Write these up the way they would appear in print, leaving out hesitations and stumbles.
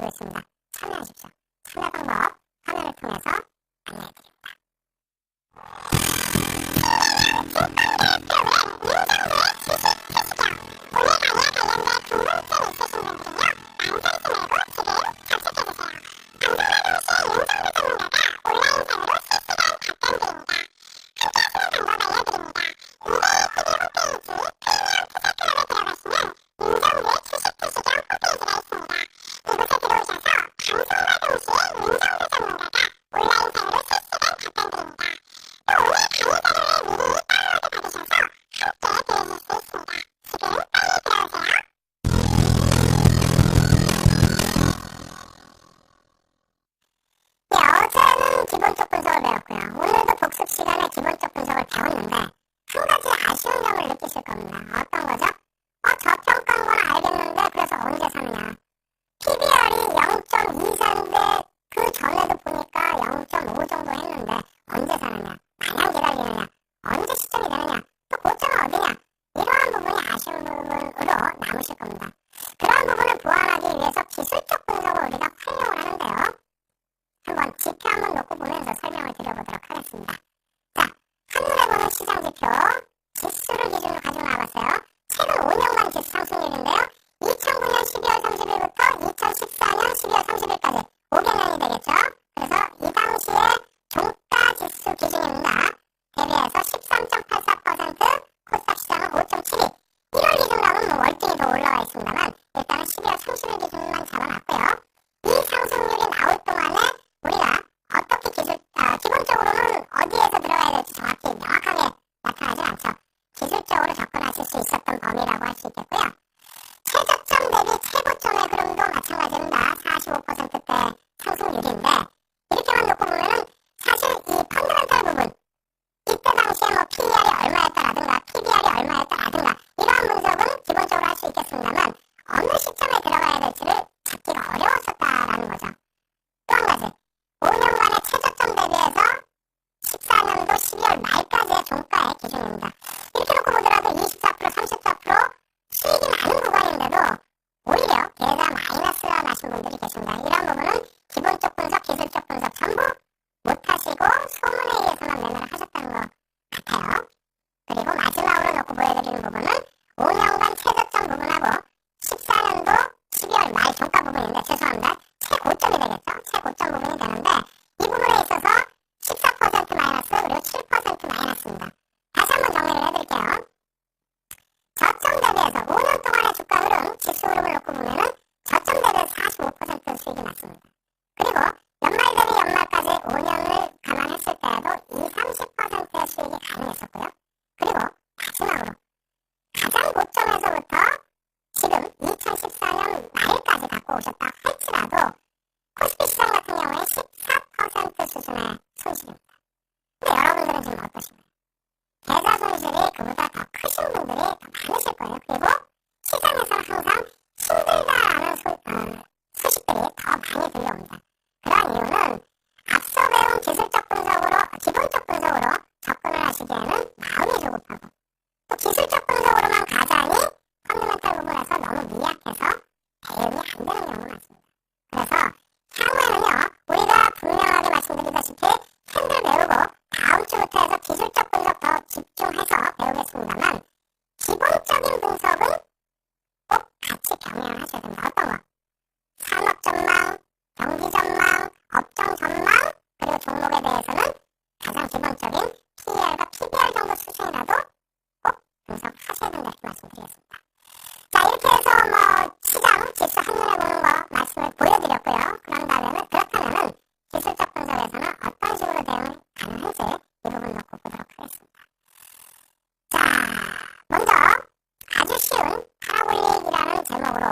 기다리고 있습니다. 참여하십시오. 참여 방법 화면을 통해서 안내해드립니다. 어제는 기본적 분석을 배웠고요. 오늘도 복습 시간에 기본적 분석을 배웠는데 한 가지 아쉬운 점을 느끼실 겁니다. 어떤 거죠? 저평가인 건 알겠는데 그래서 언제 사느냐. PBR이 0.2사인데 그 전에도 보니까 0.5 정도 했는데 언제 사느냐. 마냥 기다리느냐. 언제 시점이 되느냐. 또 고점은 어디냐. 이러한 부분이 아쉬운 부분으로 남으실 겁니다. 그런 부분을 보완하기 위해서 기술적 분석을 우리가 활용을 하는데요. 한번 지표 한번 놓고 보면서 설명을 드려보도록 하겠습니다. 자, 한눈에 보는 시장 지표, 지수를 기준으로 가지고 나와봤어요. 최근 5년간 지수 상승률인데요. 2009년 12월 30일부터 2014년 12월 30일까지 5개년이 되겠죠. 그래서 이 당시에 종가 지수 기준입니다. 대비해서 13.84%, 코스닥 시장은 5.72. 1월 기준으로 하면 뭐 월등히 더 올라와 있습니다만 일단은 12월 30일 기준만 잡아놨고요. 이 상승률이 나올 동안에 우리가 어떻게 기본적으로는 어디에서 들어가야 될지 정확히 명확하게 나타나지 않죠. 기술적으로 접근하실 수 있었던 범위라고 할 수 있겠고요. 최저점 대비 최고점의 흐름도 마찬가지입니다. 45%대 상승률인데 이렇게만 놓고 보면은 사실 이 펀더멘탈 부분 이때 당시에 뭐 PER이 얼마였다라든가 PBR이 얼마였다라든가 이러한 분석은 기본적으로 할 수 있겠습니다만 어느 시점에 들어가야 될지를 잡기가 어려웠었다라는 거죠. 또 한 가지 5년간의 최저점 대비해서 14년도 12월 말까지의 종가의 기준입니다. 이렇게 놓고 보더라도 24%, 34% 수익이 많은 구간인데도 오히려 계좌 마이너스가 나신 분들이 계십니다. 이런 부분은 기본적 분석, 기술적 분석 전부 못하시고 소문에 의해서만 매매를 하셨다는 것 같아요. 그리고 마지막으로 놓고 보여드리는 부분은 5년간 최저점 부분하고 14년도 12월 말 종가 부분인데 죄송합니다. 최고점이 되겠죠. 최고점 부분이 되는데 이 부분에 있어서 14% 마이너스 그리고 7% 마이너스입니다. 다시 한번 정리를 해드릴게요. 저점 대비해서 5년 동안의 주가 흐름, 지수 흐름을 놓고 보면은 저점 대비해서 45% 수익이 났습니다. 그리고 연말 대비 연말까지 5년을 감안했을 때에도 20, 30%의 수익이 가능했었고요. 그리고 마지막으로 가장 고점에서부터 지금 2014년 말까지 갖고 오셨다 할지라도 코스피 시장 같은 경우에 14% 수준의 손실입니다. 근데 여러분들은 지금 어떠신가요? 계좌 손실이 그보다 더 크신 분들이 더 많으실 거예요. 그리고 시장에서는 항상 힘들다라는 소식들이 더 많이 들려옵니다. 그런 이유는 앞서 배운 기술적 분석으로, 기본적 분석으로 접근을 하시기에는 마음이 조급하고 또 기술적 분석으로만 가자니 펀더멘탈 부분에서 너무 미약해서 대응이 안 되는 경우가 많습니다. 그래서 향후에는요, 우리가 분명하게 말씀드리다시피 캔들 배우고 다음 주부터 해서 기술적 분석 더 집중해서 배우겠습니다만 기본적인 분석은 꼭 같이 병행을 하셔야 됩니다. 어떤 거? 산업 전망, 경기 전망, 업종 전망, 그리고 종목에 대해서는 가장 기본적인 PER과 PBR 정도 수준이라도 꼭 분석하셔야 된다 이렇게 말씀드리겠습니다. 자, 이렇게 해서 시장, 지수 한눈에 보는 거 말씀을 보여드렸고요. 그렇다면은 기술적 분석에서는 어떤 식으로 대응이 가능한지 이 부분 놓고 보도록 하겠습니다. 자, 먼저 아주 쉬운 파라볼릭이라는 제목으로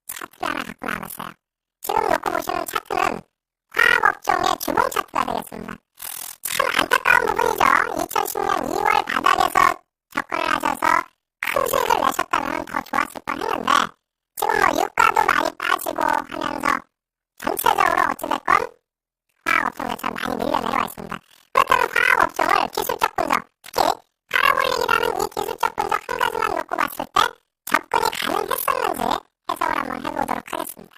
차트를 하나 갖고 나와봤어요. 지금 놓고 보시는 차트는 화학업종의 주봉 차트가 되겠습니다. 참 안타까운 부분이죠. 2010년 2월 바닥에서 접근을 하셔서 큰 수익을 내셨다면 더 좋았을 뻔했는데 지금 유가도 많이 빠지고 하면서 전체적으로 어찌됐건 화학업종 자체가 많이 밀려 내려와 있습니다. 그렇다면 화학업종을 기술적 분석, 특히 파라볼릭이라는 이 기술적 분석 한 가지만 놓고 봤을 때 접근이 가능했었는지 해석을 한번 해보도록 하겠습니다.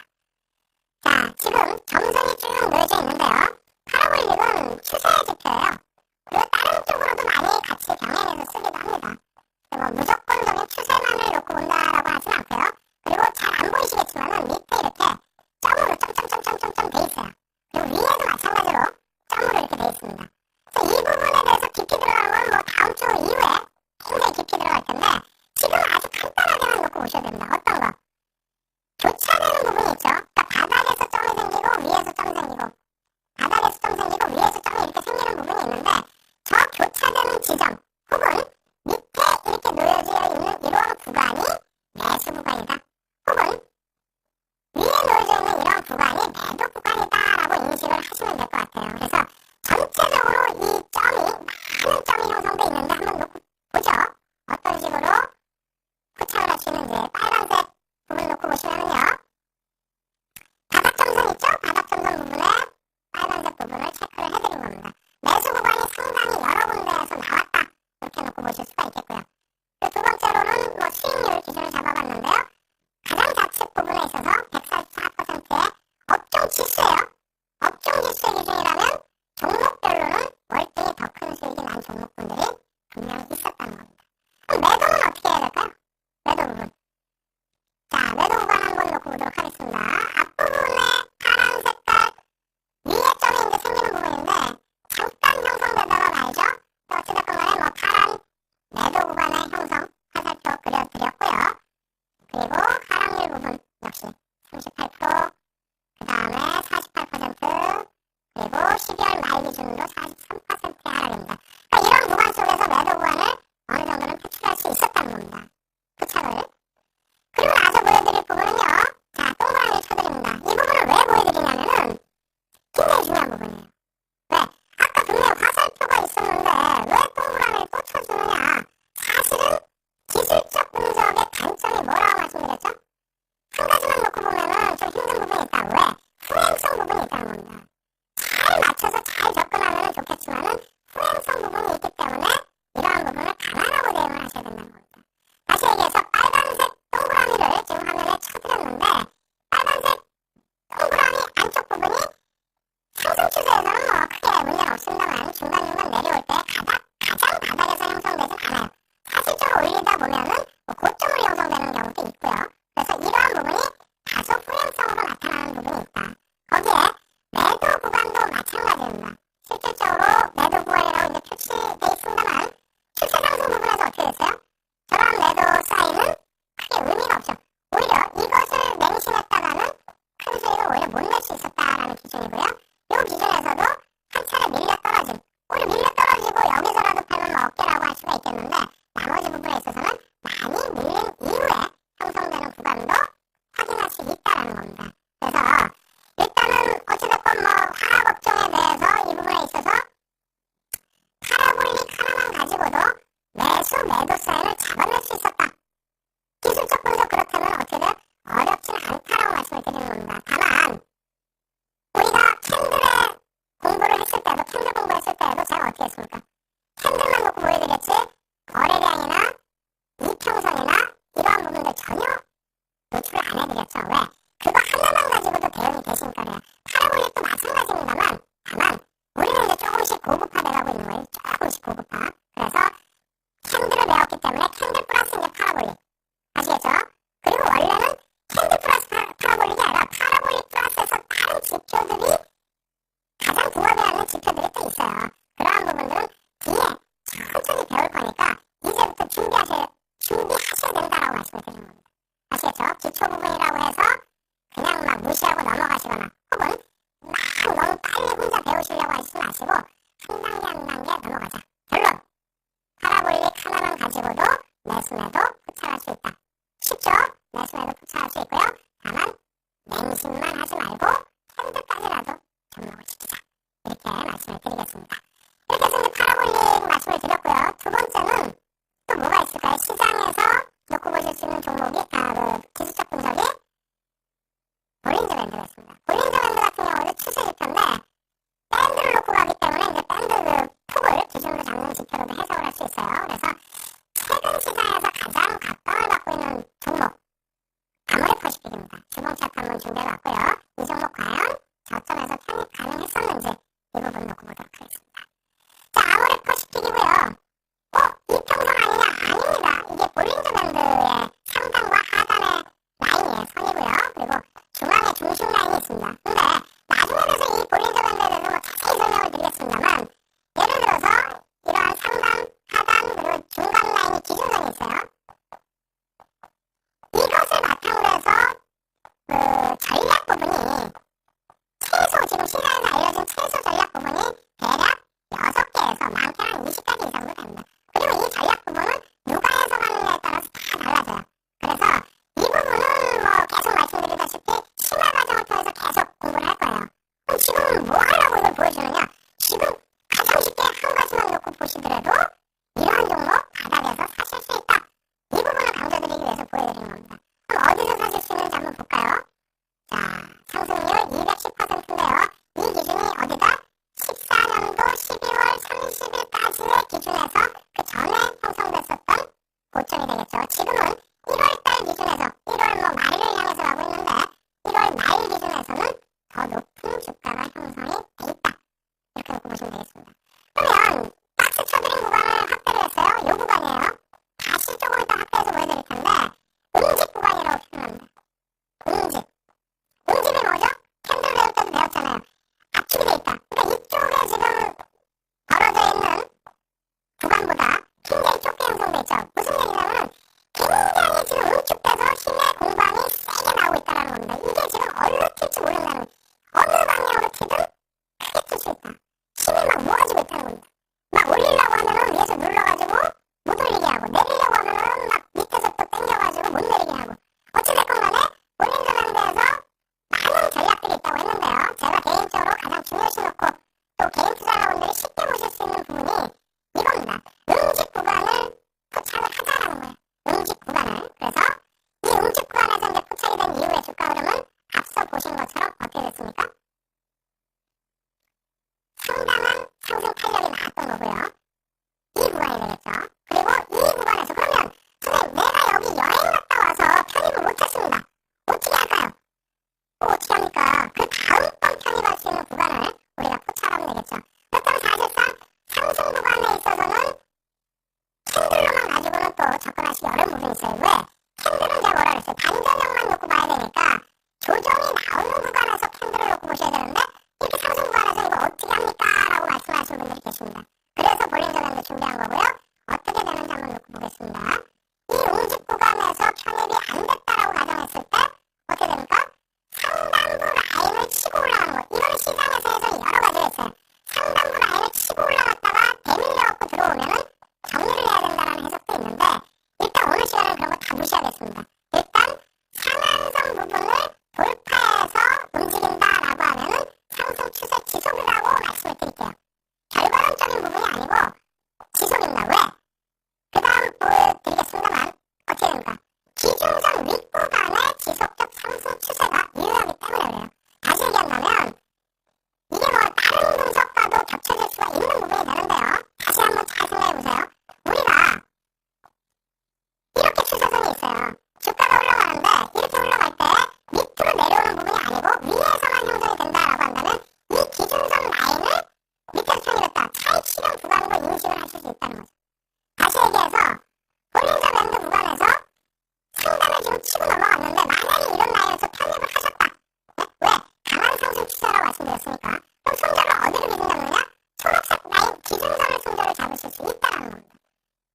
됐으니까. 그럼 손절을 어디로 기준 잡느냐? 초록색 라인 기준선을 손절을 잡으실 수 있다라는 겁니다.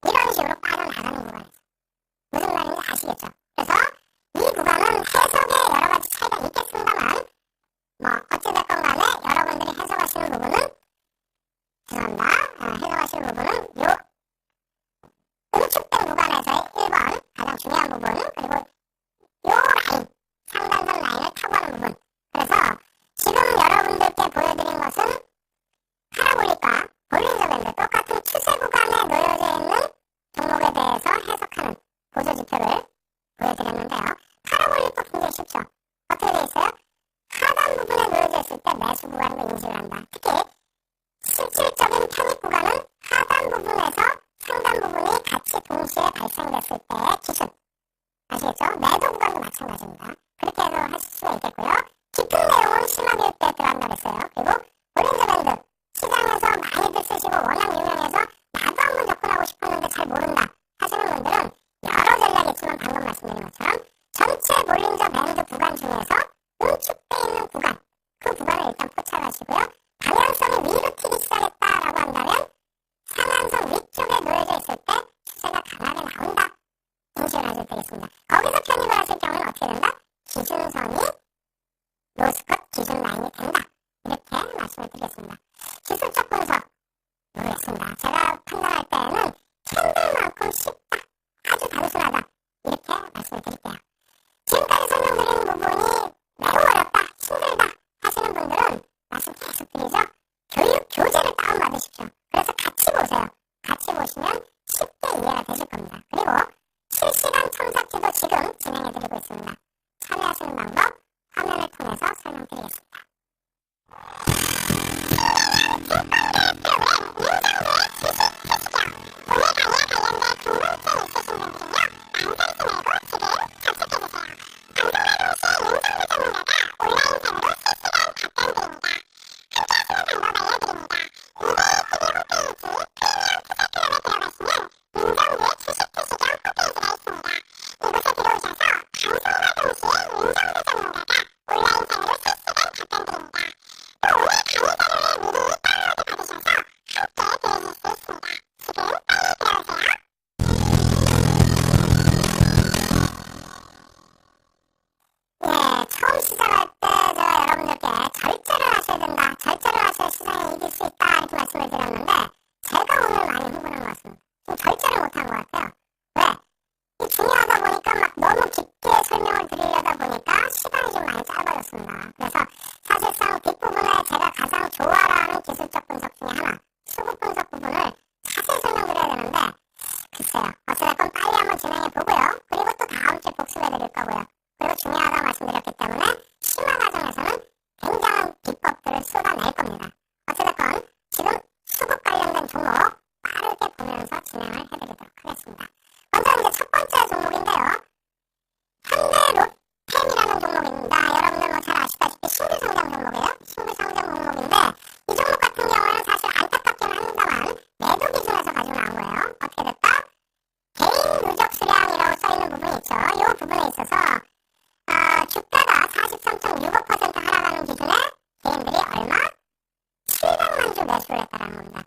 이런 식으로 빠져나가는 구간이죠. 무슨 말인지 아시겠죠? 그래서 이 구간은 해석에 여러 가지 차이가 있겠습니다만 뭐 어찌됐건 간에 여러분들이 해석하시는 부분은 죄송합니다. 해석하시는 부분은 요 응축된 구간에서의 1번 가장 중요한 부분 그리고 요 라인 상단선 라인을 타고 가는 부분 그래서 지금 여러분들께 보여드린 것은 파라볼릭과 볼린저 밴드 똑같은 추세 구간에 놓여져 있는 종목에 대해서 해석하는 보조지표를 보여드렸는데요. 파라볼릭도 굉장히 쉽죠. 어떻게 되어 있어요? 하단 부분에 놓여져 있을 때 매수 구간으로 인식을 한다. 특히 실질적인 편입 구간은 하단 부분에서 상단 부분이 같이 동시에 발생됐을 때의 기준. 아시겠죠? 매도 구간도 마찬가지입니다. 그렇게 해서 하실 수가 있겠고요. 깊은 내용은 심화교육 때 들어간다고 했어요. 그리고 볼린저 밴드 시장에서 많이들 쓰시고 워낙 유명해서 나도 한번 접근하고 싶었는데 잘 모른다 하시는 분들은 여러 전략이 있지만 방금 말씀드린 것처럼 전체 볼린저 밴드 구간 중에서 응축되어 있는 구간 그 구간을 일단 포착하시고요. 방향성이 위로 튀기 시작했다라고 한다면 상한선 위쪽에 놓여져 있을 때 추세가 강하게 나온다. 인식을 하셔도 되겠습니다. 거기서 편입을 하실 경우는 어떻게 된다? 기준선이 로스컷 기준 라인이 된다. 이렇게 말씀을 드리겠습니다. 기술적 분석 모르겠습니다. 제가 판단할 때는 캔들만큼 쉽다. 아주 단순하다. 이렇게 말씀을 드릴게요. 지금까지 설명드리는 부분이 매우 어렵다. 힘들다. 하시는 분들은 말씀 계속 드리죠. 교육 교재를 다운받으십시오. 그래서 같이 보세요. 같이 보시면 쉽게 이해가 되실 겁니다. 그리고 실시간 첨삭지도 지금 진행해드리고 있습니다. 참여하시는 방법 화면을 통해서 설명드리겠습니다. 처음 시작할 때 제가 여러분들께 절제를 하셔야 된다. 절제를 하셔야 시장에 이길 수 있다. 이렇게 말씀을 드렸는데 제가 오늘 많이 흥분한 것 같습니다. 좀 절제를 못한 것 같아요. 왜? 이 중요하다 보니까 막 너무 깊게 설명을 드리려다 보니까 시간이 좀 많이 짧아졌습니다. 그래서 사실상 뒷부분에 제가 가장 좋아하는 기술적 분석 중에 하나 수급 분석 부분을 자세히 설명드려야 되는데 글쎄요. 어찌됐건 빨리 한번 진행해 보고요. 그리고 또 다음 주에 복습해 드릴 거고요. 그리고 중요하다 말씀드렸기 때문에 심화 과정에서는 굉장한 비법들을 쏟아낼 겁니다. 어찌됐건 지금 수급 관련된 종목 빠르게 보면서 진행을 해드리도록 하겠습니다. 먼저 이제 첫 번째 종목인데요. 현대로템이라는 종목입니다. 여러분들 뭐 잘 아시다시피 신규 상장 종목이에요. 신규 상장 종목인데 이 종목 같은 경우는 사실 안타깝긴 합니다만 매도 기준에서 가지고 나온 거예요. 어떻게 됐다? 개인 누적 수량이라고 써있는 부분이 있죠. 이 부분에 있어서 주가가 43.65% 하락하는 기준에 개인들이 얼마? 700만 주 매수를 했다는 겁니다.